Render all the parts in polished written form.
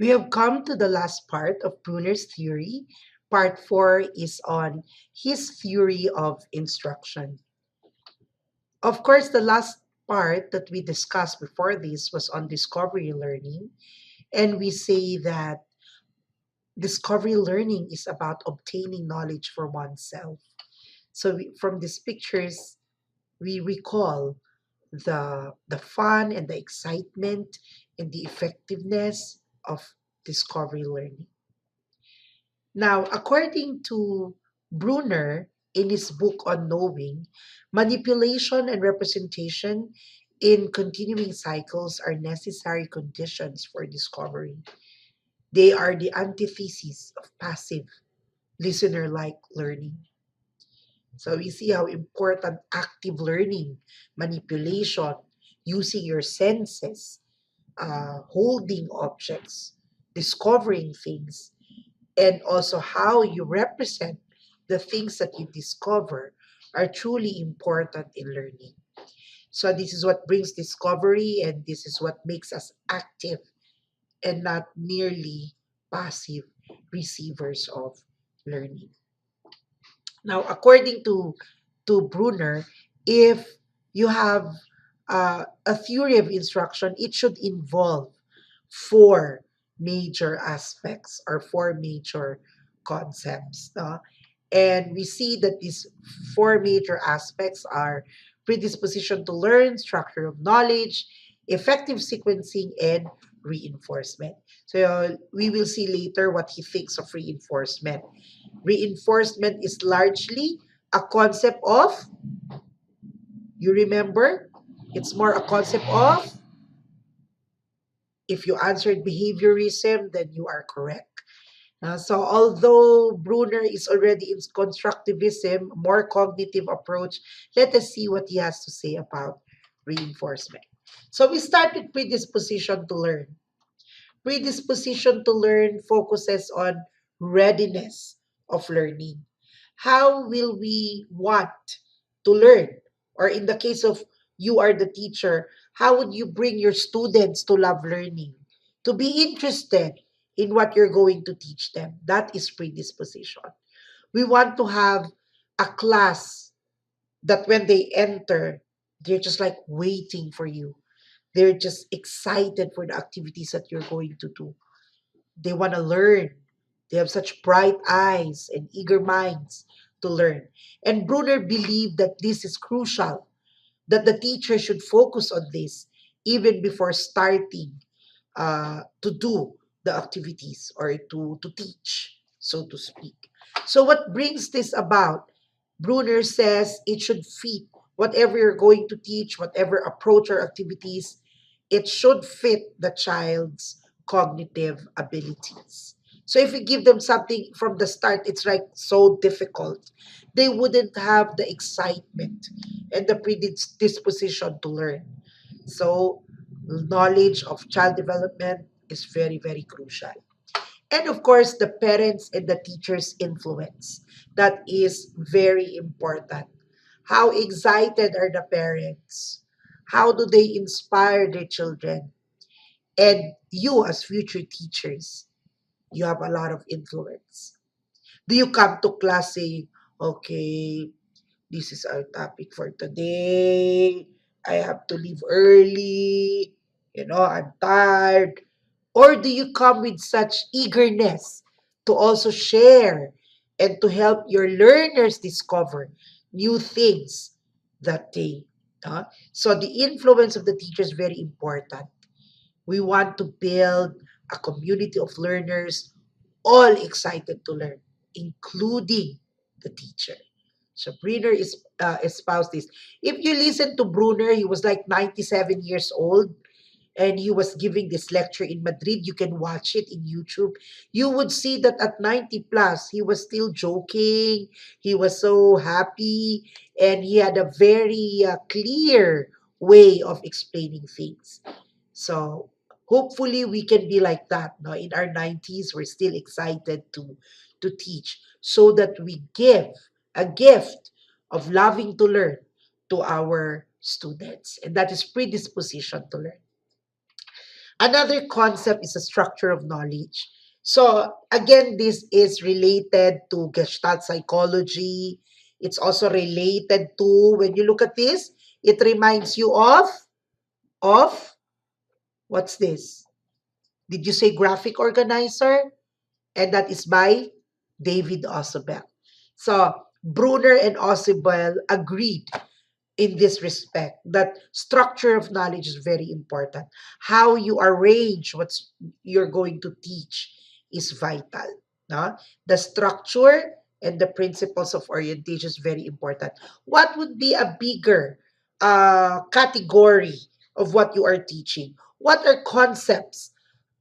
We have come to the last part of Bruner's theory. Part 4 is on his theory of instruction. Of course, the last part that we discussed before this was on discovery learning. And we say that discovery learning is about obtaining knowledge for oneself. So from these pictures, we recall the fun and the excitement and the effectiveness of discovery learning. Now, according to Bruner in his book on knowing, manipulation and representation in continuing cycles are necessary conditions for discovery. They are the antithesis of passive listener like learning. So we see how important active learning, manipulation, using your senses, holding objects, discovering things, and also how you represent the things that you discover are truly important in learning. So this is what brings discovery, and this is what makes us active and not merely passive receivers of learning. Now, according to Bruner, if you have a theory of instruction, it should involve four major aspects or four major concepts. And we see that these four major aspects are predisposition to learn, structure of knowledge, effective sequencing, and reinforcement. So we will see later what he thinks of reinforcement. Reinforcement is largely a concept of, you remember, it's more a concept of, if you answered behaviorism, then you are correct. So although Bruner is already in constructivism, more cognitive approach, let us see what he has to say about reinforcement. So we start with predisposition to learn. Predisposition to learn focuses on readiness of learning. How will we want to learn? Or in the case of you are the teacher, how would you bring your students to love learning? To be interested in what you're going to teach them. That is predisposition. We want to have a class that when they enter, they're just like waiting for you. They're just excited for the activities that you're going to do. They want to learn. They have such bright eyes and eager minds to learn. And Brunner believed that this is crucial, that the teacher should focus on this even before starting to do the activities or to teach, so to speak. So, what brings this about? Brunner says it should fit whatever you're going to teach, whatever approach or activities, it should fit the child's cognitive abilities. So if you give them something from the start, it's like so difficult. They wouldn't have the excitement and the predisposition to learn. So knowledge of child development is very, very crucial. And of course, the parents and the teachers' influence. That is very important. How excited are the parents? How do they inspire their children? And you, as future teachers, you have a lot of influence. Do you come to class saying, okay, this is our topic for today. I have to leave early. I'm tired. Or do you come with such eagerness to also share and to help your learners discover new things that day? So the influence of the teacher is very important. We want to build a community of learners all excited to learn, including the teacher. So Bruner is espoused this. If you listen to Bruner, he was like 97 years old and he was giving this lecture in Madrid. You can watch it in YouTube. You would see that at 90 plus, he was still joking. He was so happy and he had a very clear way of explaining things. So hopefully we can be like that. No? In our 90s, we're still excited to teach so that we give a gift of loving to learn to our students. And that is predisposition to learn. Another concept is a structure of knowledge. So again, this is related to Gestalt psychology. It's also related to, when you look at this, it reminds you of what's this? Did you say graphic organizer? And that is by David Ausubel. So Bruner and Ausubel agreed in this respect that structure of knowledge is very important. How you arrange what you're going to teach is vital. No? The structure and the principles of orientation is very important. What would be a bigger category of what you are teaching? What are concepts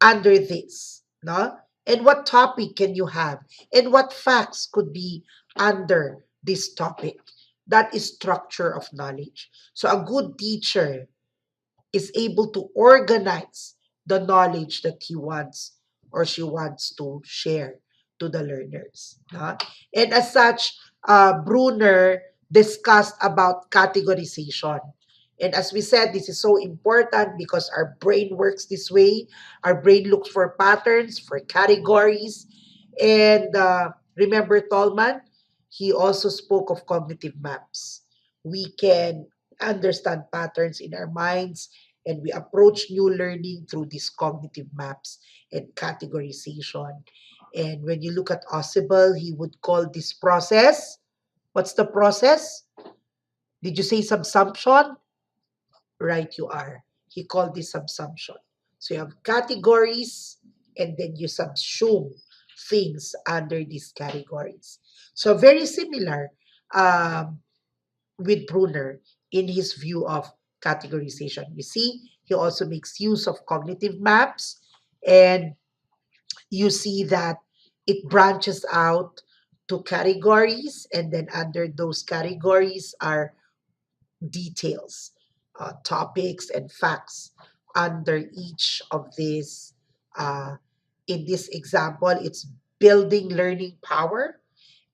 under this? No? And what topic can you have? And what facts could be under this topic? That is structure of knowledge. So a good teacher is able to organize the knowledge that he wants or she wants to share to the learners. And as such, Bruner discussed about categorization. And as we said, this is so important because our brain works this way. Our brain looks for patterns, for categories. And remember Tolman? He also spoke of cognitive maps. We can understand patterns in our minds and we approach new learning through these cognitive maps and categorization. And when you look at Ausubel, he would call this process, what's the process? Did you say subsumption? Right, you are. He called this subsumption. So you have categories and then you subsume things under these categories. So very similar with Bruner in his view of categorization. You see, he also makes use of cognitive maps, and you see that it branches out to categories, and then under those categories are details, topics, and facts under each of these. Uh, in this example, it's building learning power.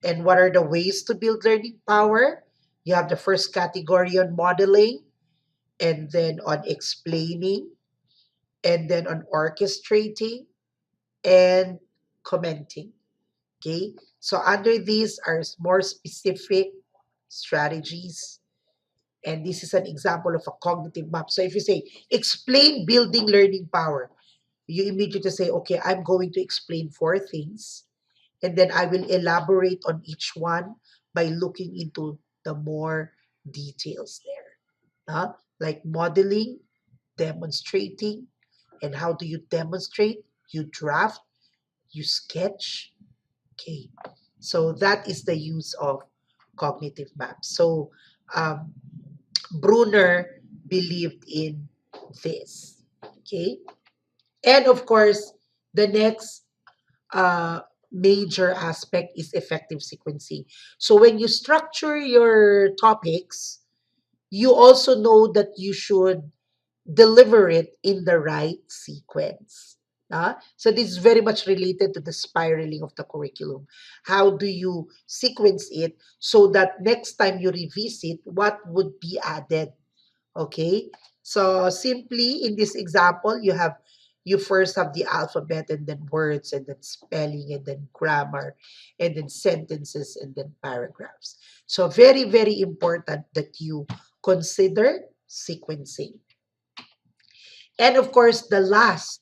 And what are the ways to build learning power? You have the first category on modeling, and then on explaining, and then on orchestrating, and commenting. Okay? So under these are more specific strategies. And this is an example of a cognitive map. So if you say, explain building learning power, you immediately say, okay, I'm going to explain four things. And then I will elaborate on each one by looking into the more details there. Like modeling, demonstrating. And how do you demonstrate? You draft, you sketch. Okay. So that is the use of cognitive maps. So um, Bruner believed in this. Okay. And of course, the next uh, major aspect is effective sequencing. So when you structure your topics, you also know that you should deliver it in the right sequence. So this is very much related to the spiraling of the curriculum. How do you sequence it so that next time you revisit, what would be added? Okay, so simply in this example, you first have the alphabet and then words and then spelling and then grammar and then sentences and then paragraphs. So very, very important that you consider sequencing. And of course, the last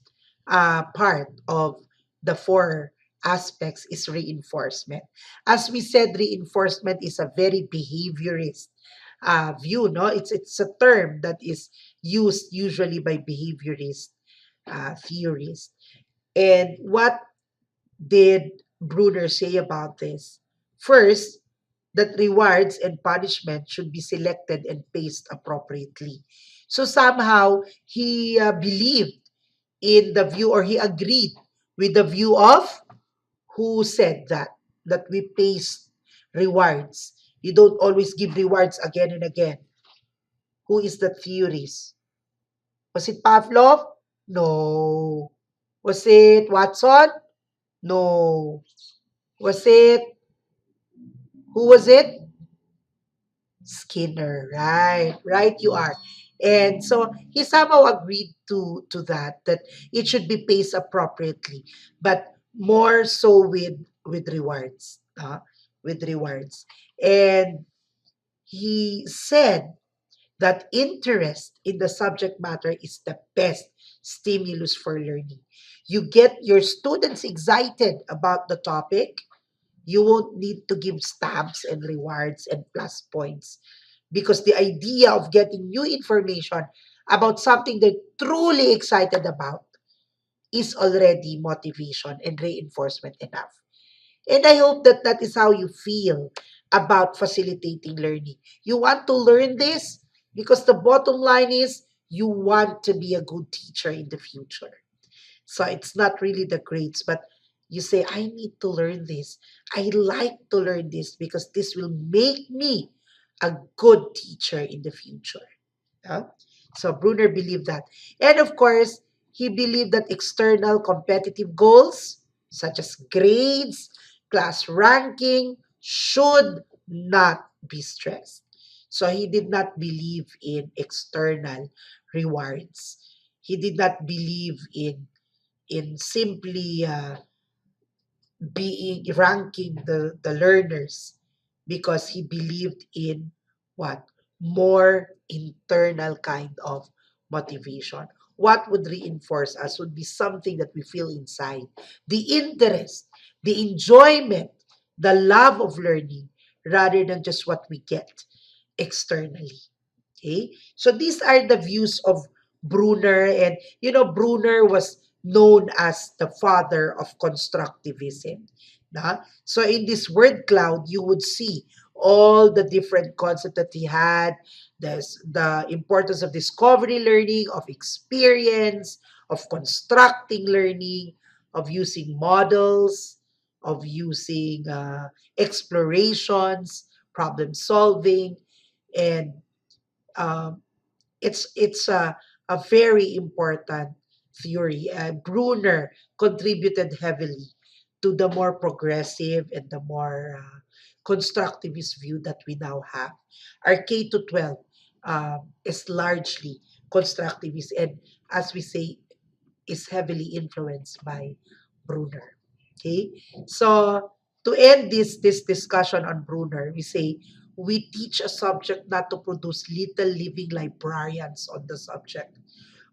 part of the four aspects is reinforcement. As we said, reinforcement is a very behaviorist view. No, it's a term that is used usually by behaviorist theorists. And what did Bruner say about this? First, that rewards and punishment should be selected and paced appropriately. So somehow he believed in the view, or he agreed with the view of who said that we pace rewards. You don't always give rewards again and again. Who is the theorist? Was it Pavlov? No. Was it Watson? No. Was it, who was it? Skinner, right? Right, you are. And so he somehow agreed to that it should be paced appropriately, but more so with rewards, with rewards. And he said that interest in the subject matter is the best stimulus for learning. You get your students excited about the topic, you won't need to give stamps and rewards and plus points, because the idea of getting new information about something they're truly excited about is already motivation and reinforcement enough. And I hope that that is how you feel about facilitating learning. You want to learn this because the bottom line is you want to be a good teacher in the future. So it's not really the grades, but you say, I need to learn this. I like to learn this because this will make me a good teacher in the future. Yeah? So Bruner believed that. And of course, he believed that external competitive goals, such as grades, class ranking, should not be stressed. So he did not believe in external rewards. He did not believe in simply being ranking the learners, because he believed in what? More internal kind of motivation. What would reinforce us would be something that we feel inside. The interest, the enjoyment, the love of learning, rather than just what we get externally. Okay, so these are the views of Bruner, and Bruner was known as the father of constructivism. So in this word cloud, you would see all the different concepts that he had. There's the importance of discovery learning, of experience, of constructing learning, of using models, of using explorations, problem solving, and um, it's a very important theory. Bruner contributed heavily to the more progressive and the more constructivist view that we now have. Our K to 12 is largely constructivist, and as we say, is heavily influenced by Bruner. Okay, so to end this discussion on Bruner, we say we teach a subject not to produce little living librarians on the subject,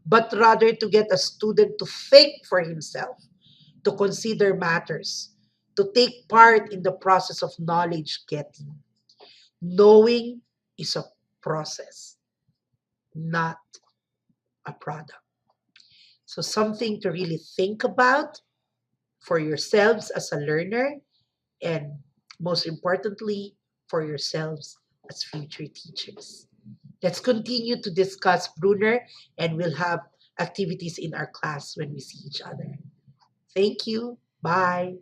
but rather to get a student to think for himself, to consider matters, to take part in the process of knowledge getting. Knowing is a process, not a product. So something to really think about for yourselves as a learner, and most importantly, for yourselves as future teachers. Let's continue to discuss Bruner, and we'll have activities in our class when we see each other. Thank you. Bye.